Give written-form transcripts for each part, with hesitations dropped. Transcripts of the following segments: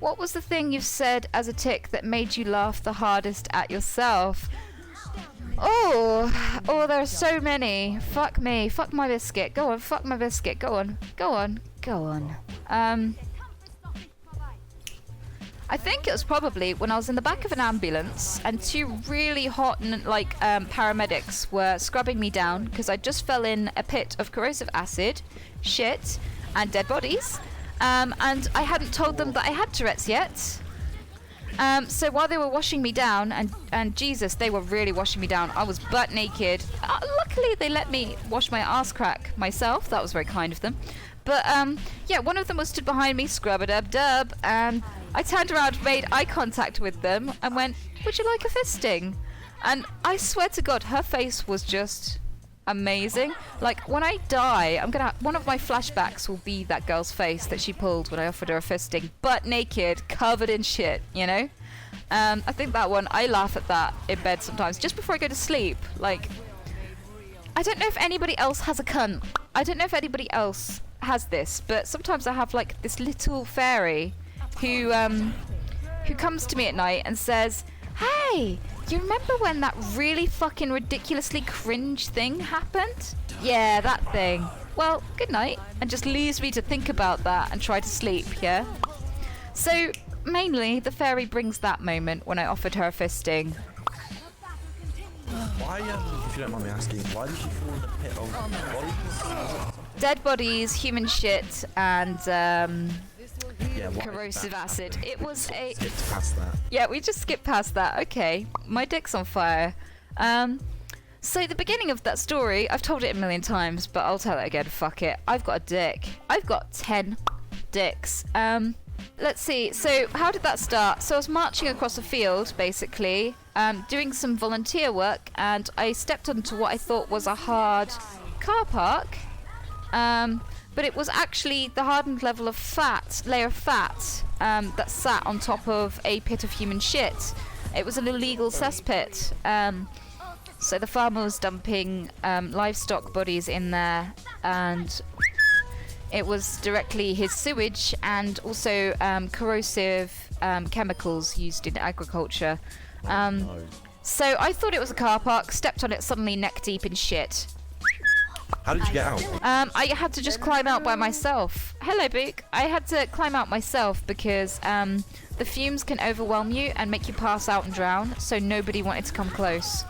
What was the thing you've said as a tick that made you laugh the hardest at yourself? Oh, there are so many. Fuck me. Fuck my biscuit. Go on, fuck my biscuit. Go on. I think it was probably when I was in the back of an ambulance and two really hot paramedics were scrubbing me down because I just fell in a pit of corrosive acid, shit, and dead bodies. And I hadn't told them that I had Tourette's yet. So while they were washing me down, and Jesus, they were really washing me down. I was butt naked. Luckily, they let me wash my ass crack myself. That was very kind of them. But one of them was stood behind me, scrub-a-dub-dub, and I turned around, made eye contact with them, and went, "Would you like a fisting?" And I swear to God, her face was just amazing. Like, when I die, one of my flashbacks will be that girl's face that she pulled when I offered her a fisting, butt naked, covered in shit, you know? I think that one, I laugh at that in bed sometimes, just before I go to sleep. Like, I don't know if anybody else has a cunt. I don't know if anybody else has this, but sometimes I have like this little fairy who comes to me at night and says, "Hey, you remember when that really fucking ridiculously cringe thing happened? Yeah, that thing. Well, good night," and just leaves me to think about that and try to sleep, yeah? So, mainly, the fairy brings that moment when I offered her a fisting. Why, if you don't mind me asking, why did she fall in the pit of bodies? Dead bodies, human shit, and corrosive acid. It was a... Skipped past that. Yeah, we just skipped past that. Okay, my dick's on fire. So the beginning of that story, I've told it a million times, but I'll tell it again, fuck it. I've got a dick. I've got 10 dicks. Let's see, so how did that start? So I was marching across a field, basically, doing some volunteer work, and I stepped onto what I thought was a hard car park. But it was actually the hardened layer of fat, that sat on top of a pit of human shit. It was an illegal cesspit. So the farmer was dumping livestock bodies in there, and it was directly his sewage and also corrosive chemicals used in agriculture. So I thought it was a car park, stepped on it suddenly neck deep in shit. How did you get out? I had to just climb out by myself. Hello, Book. I had to climb out myself because the fumes can overwhelm you and make you pass out and drown, so nobody wanted to come close.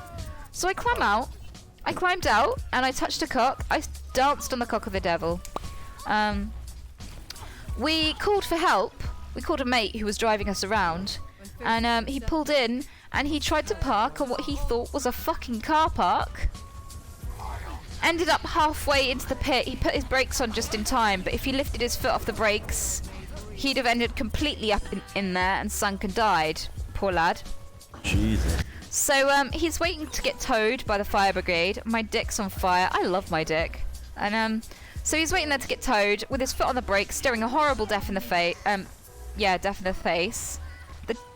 So I climbed out, and I touched a cock. I danced on the cock of the devil. We called for help. We called a mate who was driving us around, and he pulled in, and he tried to park on what he thought was a fucking car park. Ended up halfway into the pit. He put his brakes on just in time, but if he lifted his foot off the brakes, he'd have ended completely up in there and sunk and died. Poor lad. Jesus. So he's waiting to get towed by the fire brigade. My dick's on fire. I love my dick. And so he's waiting there to get towed with his foot on the brake, staring a horrible death in the face. Death in the face.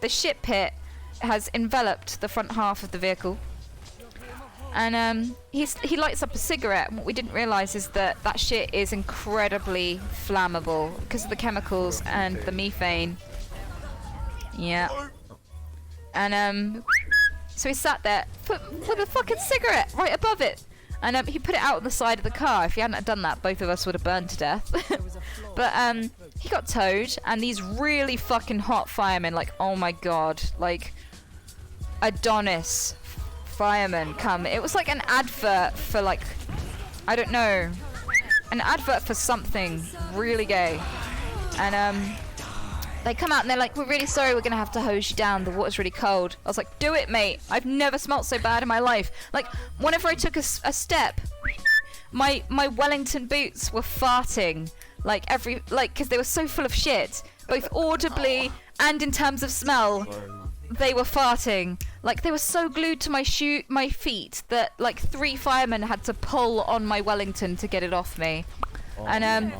The shit pit has enveloped the front half of the vehicle. And he lights up a cigarette, and what we didn't realise is that shit is incredibly flammable because of the chemicals and the methane. Yeah. And so he sat there with a fucking cigarette right above it. And he put it out on the side of the car. If he hadn't done that, both of us would have burned to death. But he got towed, and these really fucking hot firemen, like, oh my god, like Adonis firemen come. It was like an advert for, like, I don't know, an advert for something really gay. And they come out and they're like, "We're really sorry, we're gonna have to hose you down, the water's really cold." I was like, "Do it, mate. I've never smelt so bad in my life." Like, whenever I took a step, my Wellington boots were farting, because they were so full of shit, both audibly and in terms of smell. They were farting. Like, they were so glued to my feet that, like, 3 firemen had to pull on my Wellington to get it off me. And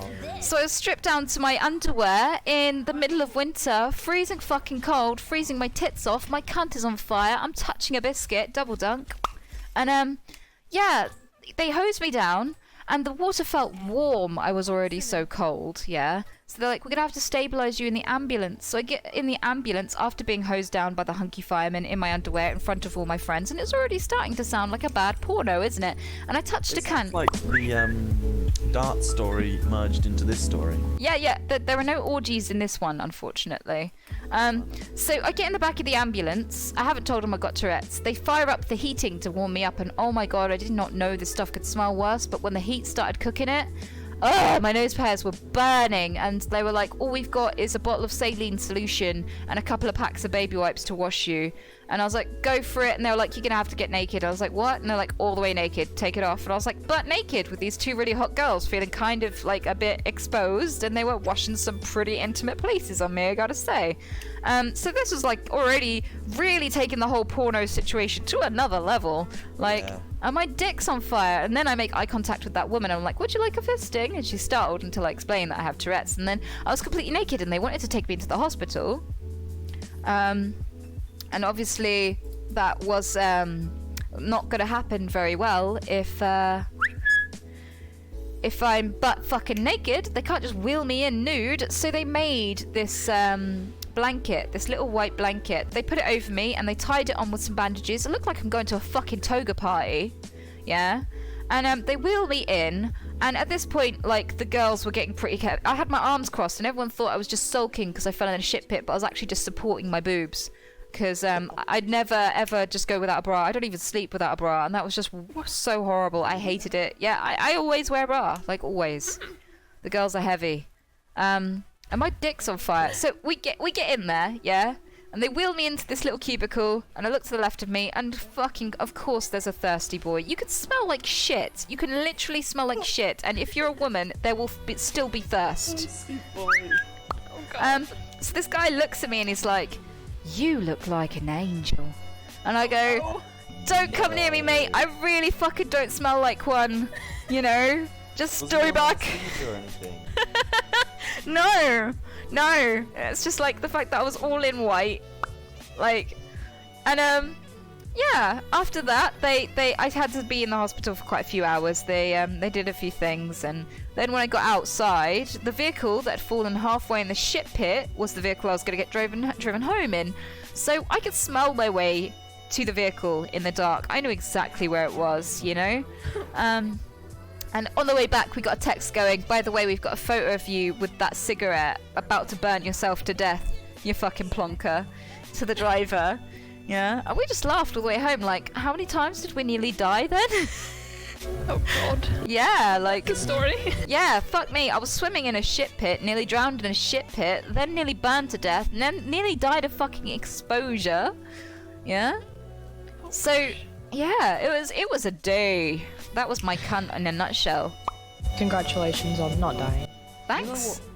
so I was stripped down to my underwear in the middle of winter, freezing fucking cold, freezing my tits off, my cunt is on fire, I'm touching a biscuit, double dunk. And they hosed me down, and the water felt warm. I was already so cold, yeah. So they're like, we're gonna have to stabilize you in the ambulance. So I get in the ambulance after being hosed down by the hunky fireman in my underwear in front of all my friends, and it's already starting to sound like a bad porno, isn't it? And I touched a can. It's like the Dart story merged into this story. Yeah. There are no orgies in this one, unfortunately. So I get in the back of the ambulance. I haven't told them I got Tourette's. They fire up the heating to warm me up, and oh my god, I did not know this stuff could smell worse. But when the heat started cooking it, my nose hairs were burning, and they were like, all we've got is a bottle of saline solution and a couple of packs of baby wipes to wash you. And I was like, go for it. And they were like, you're gonna have to get naked. I was like, what? And they're like, all the way naked, take it off. And I was like, butt naked, with these two really hot girls feeling kind of like a bit exposed, and they were washing some pretty intimate places on me, I gotta say. So this was like already really taking the whole porno situation to another level. Like, and my dick's on fire. And then I make eye contact with that woman. And I'm like, would you like a fisting? And she's startled until I explain that I have Tourette's. And then I was completely naked, and they wanted to take me to the hospital. And obviously that was not going to happen very well if I'm butt fucking naked. They can't just wheel me in nude. So they made this blanket, this little white blanket. They put it over me and they tied it on with some bandages. It looked like I'm going to a fucking toga party. Yeah. And they wheel me in. And at this point, like, the girls were getting pretty I had my arms crossed, and everyone thought I was just sulking because I fell in a shit pit, but I was actually just supporting my boobs. Because I'd never, ever just go without a bra. I don't even sleep without a bra, and that was just so horrible. I hated it. Yeah, I always wear a bra. Like, always. The girls are heavy. And my dick's on fire. So we get in there, yeah? And they wheel me into this little cubicle, and I look to the left of me, and fucking, of course, there's a thirsty boy. You can smell like shit. You can literally smell like shit, and if you're a woman, there will still be thirst. Thirsty boy. Oh, God. So this guy looks at me, and he's like, you look like an angel. And I go, don't come near me, mate. I really fucking don't smell like one. You know? Just story back. Or anything? No. It's just like the fact that I was all in white. Like, and yeah, after that, I had to be in the hospital for quite a few hours. They did a few things, and then when I got outside, the vehicle that had fallen halfway in the shit pit was the vehicle I was going to get driven home in. So I could smell my way to the vehicle in the dark. I knew exactly where it was, you know? And on the way back, we got a text going, by the way, we've got a photo of you with that cigarette about to burn yourself to death, you fucking plonker, to the driver. Yeah, and we just laughed all the way home, like, how many times did we nearly die then? Oh god. Yeah, like... Good story. Yeah, fuck me, I was swimming in a shit pit, nearly drowned in a shit pit, then nearly burned to death, and then nearly died of fucking exposure. Yeah? So, yeah, it was a day. That was my cunt in a nutshell. Congratulations on not dying. Thanks.